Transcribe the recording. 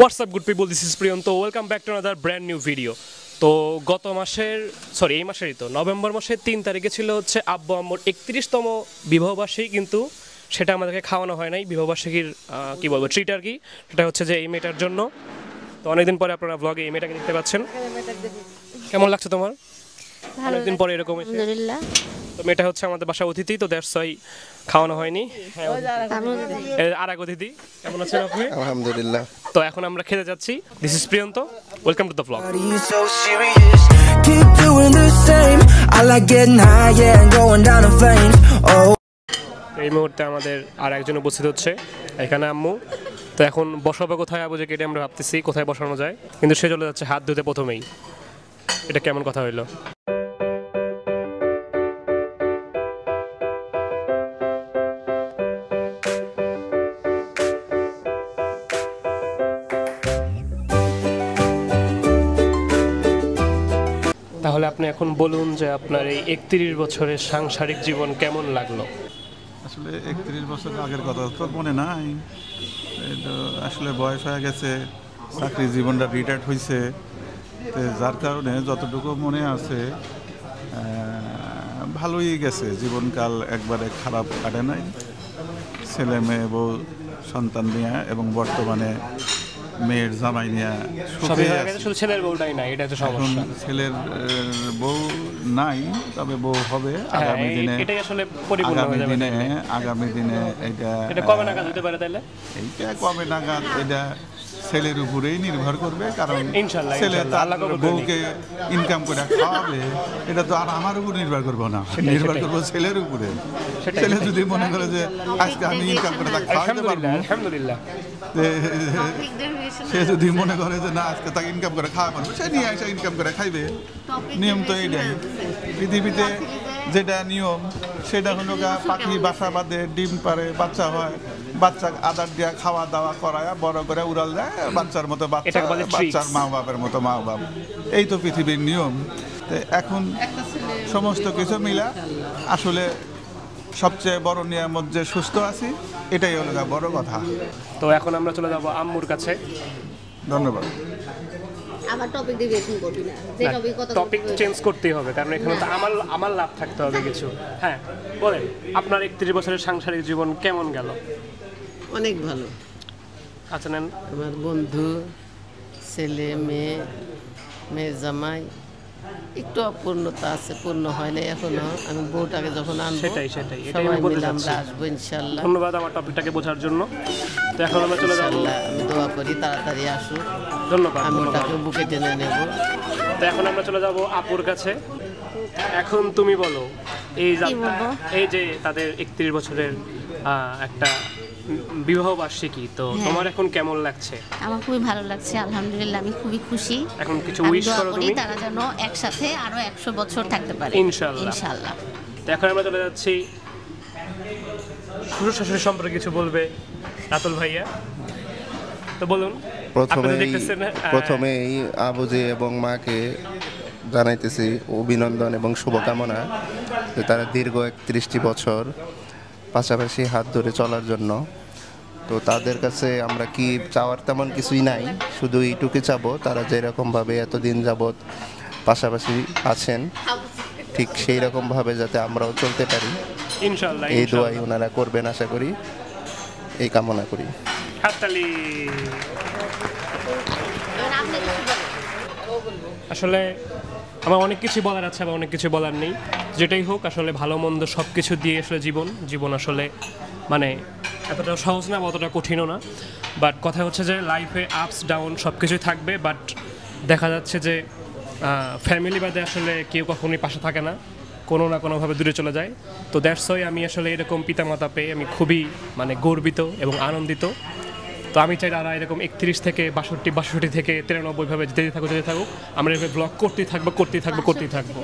What's up good people, this is Priyanto. Welcome back to another brand new video. তো গত মাসের এই মাসেরই তো নভেম্বর মাসের 3 তারিখে ছিল হচ্ছে আব্বু আম্মুর 31তম বিবাহবার্ষিকী, কিন্তু সেটা আমাদেরকে খাওয়ানো হয় নাই। বিবাহবার্ষিকীর কি বলবো ট্রিট আর কি, সেটা হচ্ছে যে এই মেয়েটার জন্য। তো অনেকদিন পরে আপনারা ব্লগে এই মেয়েটাকে দেখতে পাচ্ছেন। কেমন লাগছে তোমার? অনেকদিন পরে এরকম এসে। আলহামদুলিল্লাহ। তো মেয়েটা হচ্ছে আমাদের বাসা অতিথি, তো দ্যাটস ওয়াই খাওয়ানো হয়নি। আর এক অতিথি, কেমন আছেন আপনি? আলহামদুলিল্লাহ। তো এখন আমরা খেতে যাচ্ছি। This is Priyanta, welcome to the blog. এই মুহূর্তে আমাদের আর একজন উপস্থিত হচ্ছে, এখানে আম্মু। তো এখন বসাবো কোথায় আবু, যে কেটে আমরা ভাবতেছি কোথায় বসানো যায়, কিন্তু সে চলে যাচ্ছে হাত ধুতে প্রথমেই। এটা কেমন কথা হইলো? তাহলে আপনি এখন বলুন যে আপনার এই 31 বছরের সাংসারিক জীবন কেমন লাগলো? আসলে 31 বছর আগের কথা তো মনে নাই, আসলে বয়স হয়ে গেছে, চাকরি জীবনটা রিটায়ার্ড হয়েছে, যার কারণে যতটুকু মনে আছে ভালোই গেছে। জীবনকাল একবারে খারাপ কাটে নাই। ছেলে মেয়ে বউ সন্তান নিয়ে এবং বর্তমানে মেয়ের জামাই নিয়ে ছেলের বউটাই নাই, এটা তো সমস্যা। ছেলের বউ নাই, তবে বউ হবে আগামী দিনে। এটাই আসলে পরিপূর্ণ হয়ে যাবে। আগামী দিনে এটা কবে নাগাদ হতে পারে তাহলে? এইটা কবে নাগাদ এটা ছেলের উপরেই নির্ভর করবে, কারণ ইনশাআল্লাহ ছেলে বউকে ইনকাম করে খাওয়াবে, এটা তো আর আমার উপর নির্ভর করবো না, নির্ভর করবো ছেলের উপরে। ছেলে যদি মনে করে যে আজকে আমি ইনকাম করে তাকে খাওয়াতে পারবো, আলহামদুলিল্লাহ, সে যদি মনে করে যে না আজকে তাকে ইনকাম করে খাওয়া পারবো, সে নিয়ে এসে ইনকাম করে খাইবে। নিয়ম তো এইটাই পৃথিবীতে, যেটা নিয়ম সেটা হলো পাখি বাসা বাঁধে, ডিম পারে, বাচ্চা হয়, বাচ্চা আদার দিয়া খাওয়া দাওয়া করায় বড় করে উড়াল দেয়, বাচ্চার মতো বাচ্চার মা বাপের মতো মা বাপ। এই তো পৃথিবীর নিয়ম। এখন সমস্ত কিছু মিলা আসলে সবচেয়ে বড় নিয়ামত যে সুস্থ আছি, এটাই হলো বড় কথা। তো এখন আমরা চলে যাব আম্মুর কাছে। ধন্যবাদ। আবার টপিক ডেভিয়েশন করবি না, যে টপিক কথা টপিক চেঞ্জ করতেই হবে, কারণ এখানে তো আমার লাভ থাকতে হবে কিছু। হ্যাঁ বলেন, আপনার 31 বছরের সাংসারিক জীবন কেমন গেল? অনেক ভালো। আচ্ছা নেন। আমার বন্ধু, ছেলে মেয়ে, মেয়ের জামাই, একটু অপূর্ণতা আছে, পূর্ণ হয় না এখনো। আমি বউটাকে যখন আনবো সেটাই সবাই মিলে আমরা আসবো ইনশাআল্লাহ। ধন্যবাদ আমার টপিকটাকে বোঝার জন্য। তো এখন আমরা চলে যাব। আমি দোয়া করি তাড়াতাড়ি আসুক। ধন্যবাদ। আমি ওটাকে বুকে টেনে নেব। তো এখন আমরা চলে যাব আপুর কাছে। এখন তুমি বলো, এই যে তাদের 31 বছরের একটা বিবাহ বার্ষিকী, তো তোমার এখন কেমন লাগছে? আমার খুবই ভালো লাগছে, আলহামদুলিল্লাহ, আমি খুবই খুশি। এখন কিছু উইশ করো তুমি, তারা যেন একসাথে আরো 100 বছর থাকতে পারে ইনশাআল্লাহ। তো এখন আমরা চলে যাচ্ছি শ্বশুর শাশুড়ি সম্পর্কে কিছু বলবে রাতুল ভাইয়া। তো বলুন। প্রথমেই আবুজি এবং মাকে জানাইতেছি অভিনন্দন এবং শুভকামনা, যে তারা দীর্ঘ 31টি বছর পাশাপাশি হাত ধরে চলার জন্য। তো তাদের কাছে আমরা কি চাওয়ার তেমন কিছুই নাই, শুধু এইটুকু চাবো তারা যেরকমভাবে এতদিন যাবৎ পাশাপাশি আছেন, ঠিক সেই রকমভাবে যাতে আমরাও চলতে পারি ইনশাআল্লাহ। এই দোয়াই ওনারা করবেন আশা করি, এই কামনা করি। আসলে আমার অনেক কিছু বলার আছে, আবার অনেক কিছু বলার নেই। যেটাই হোক, আসলে ভালো মন্দ সব কিছু দিয়ে আসলে জীবন আসলে মানে এতটা সহজ না, অতটা কঠিনও না। বাট কথা হচ্ছে যে লাইফে আপস ডাউন সব কিছুই থাকবে, বাট দেখা যাচ্ছে যে ফ্যামিলি বাদে আসলে কেউ কখনোই পাশে থাকে না, কোনো না কোনোভাবে দূরে চলে যায়। তো দ্যাটস ওয়াই আমি আসলে এরকম পিতামাতা পেয়ে আমি খুবই গর্বিত এবং আনন্দিত। তো আমি চাই তারা এরকম 31 থেকে 62 থেকে 93 ভাবে যেতে থাকুক। আমরা এভাবে ব্লগ করতেই থাকবো।